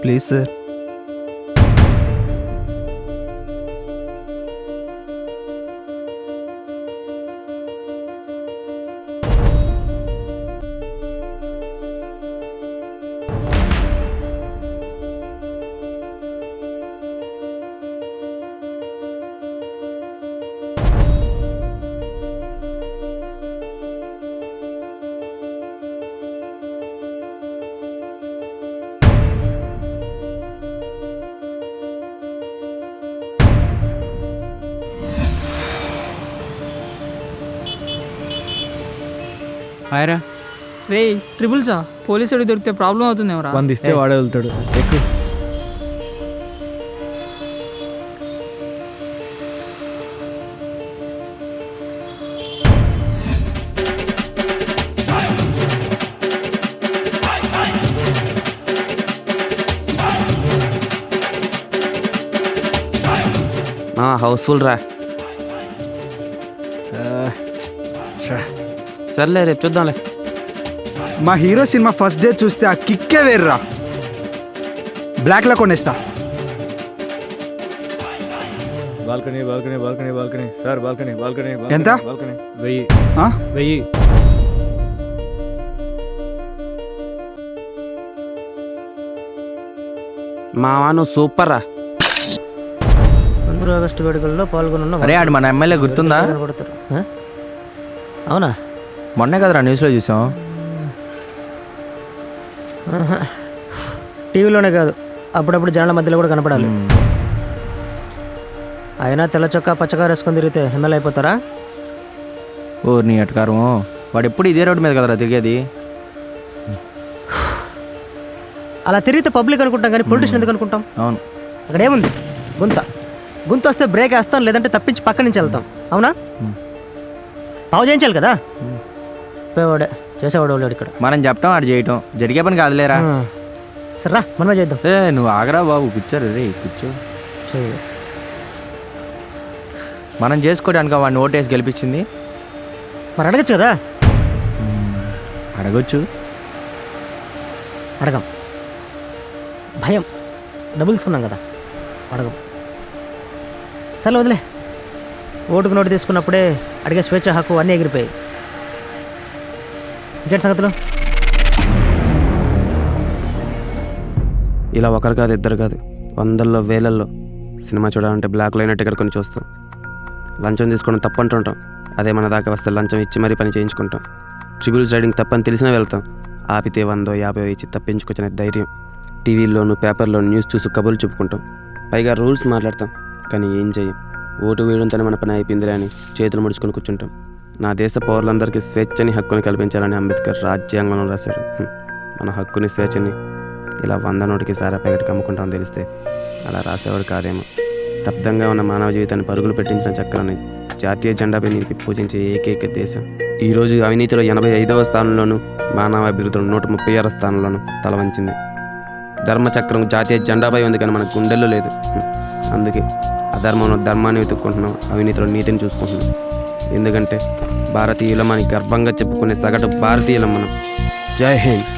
Please sir. హాయరా. రే ట్రిపుల్సా పోలీసుడు దొరికితే problem అవుతుంది ఎవరా? 100 ఇస్తే వాడే వెళ్తాడు. ఎక్కువ హౌస్ఫుల్ రా. సర్లే రేపు చూద్దాంలే. మా హీరో సినిమా ఫస్ట్ డే చూస్తే ఆ కిక్కే వేర్రా. బ్లాక్లో కొనేస్తా. Balcony balcony balcony balcony sir, balcony balcony ఎంత? బాల్కనీ 1000. ఆ? 1000. మావా నువ్వు సూపర్ రా. 15 ఆగస్టు వేడుకల్లో పాల్గొన్న అరే ఆడు మన ఎమ్మెల్యే గుర్తుందా? అవునా? మొన్నే కదరా న్యూస్లో చూసాం. టీవీలోనే కాదు, అప్పుడప్పుడు జనాల మధ్యలో కూడా కనపడాలి. అయినా తెల్ల చొక్కా పచ్చకారు వేసుకొని తిరిగితే ఎమ్మెల్యే అయిపోతారా? ఓ నీ అటకారం. వాడు ఎప్పుడు ఇదే రోడ్డు మీద కదరా తిరిగేది. అలా తిరిగితే పబ్లిక్ అనుకుంటాం కానీ పొలిటీషియన్ ఎందుకు అనుకుంటాం? అవును. అక్కడ ఏముంది? గుంత వస్తే బ్రేక్ వేస్తాం, లేదంటే తప్పించి పక్క నుంచి వెళ్తాం. అవునా? పావు చేయించాలి కదా. పోయేవాడే చేసేవాడు వాడు ఇక్కడ. మనం చెప్పటం ఆడు చేయటం జరిగే పని కాదులేరా. సరే రా మనమే చేద్దాం. నువ్వు ఆగరా బాబు, కూర్చోరు రే కూర్చో. మనం చేసుకోవడానికి వాడిని ఓటేసి గెలిపించింది. మరి అడగచ్చు కదా. అడగొచ్చు. అడగం. భయం. డబ్బులు తీసుకున్నాం కదా, అడగం. సరే వదిలే. ఓటుకు నోటు తీసుకున్నప్పుడే అడిగే స్వేచ్ఛ హక్కు అన్నీ ఎగిరిపోయాయి. ఇంకేంటి సంగతులు? ఇలా ఒకరు కాదు, ఇద్దరు కాదు, వందల్లో వేలల్లో సినిమా చూడాలంటే బ్లాక్లో అయినా టికెట్ కొని చూస్తాం. లంచం తీసుకోవడం తప్పంటుంటాం. అదే మన దాకా వస్తే లంచం ఇచ్చి మరీ పని చేయించుకుంటాం. ట్రిబుల్స్ రైడింగ్ తప్పని తెలిసినా వెళ్తాం. ఆపితే 100, 50 ఇచ్చి తప్పించుకొచ్చిన ధైర్యం. టీవీల్లోనూ పేపర్లోనూ న్యూస్ చూసి కబుర్లు చెప్పుకుంటాం. పైగా రూల్స్ మాట్లాడతాం, కానీ ఏం చేయం. ఓటు వేయడంతోనే మన పని అయిపోయిందిలే అని చేతులు ముడుచుకొని కూర్చుంటాం. నా దేశ పౌరులందరికీ స్వేచ్ఛని హక్కుని కల్పించాలని అంబేద్కర్ రాజ్యాంగంలో రాశాడు. మన హక్కుని స్వేచ్ఛని ఇలా 100 నోటికి సారా ప్యాకెట్కి అమ్ముకుంటామని తెలిస్తే అలా రాసేవాడు కాదేమో. స్తబ్దంగా ఉన్న మానవ జీవితాన్ని పరుగులు పెట్టించిన చక్రాన్ని జాతీయ జెండాపై నిలిపి పూజించే ఏకైక దేశం. ఈరోజు అవినీతిలో 85వ స్థానంలోనూ, మానవ అభివృద్ధిలో 136వ స్థానంలోనూ తల వంచింది. ధర్మచక్రం జాతీయ జెండాపై ఉంది కానీ మన గుండెల్లో లేదు. అందుకే అధర్మంలో ధర్మాన్ని వెతుక్కుంటున్నాం, అవినీతిలో నీతిని చూసుకుంటున్నాం. ఎందుకంటే భారతీయులం అని గర్వంగా చెప్పుకునే సగటు భారతీయులం మనం. జై హింద్.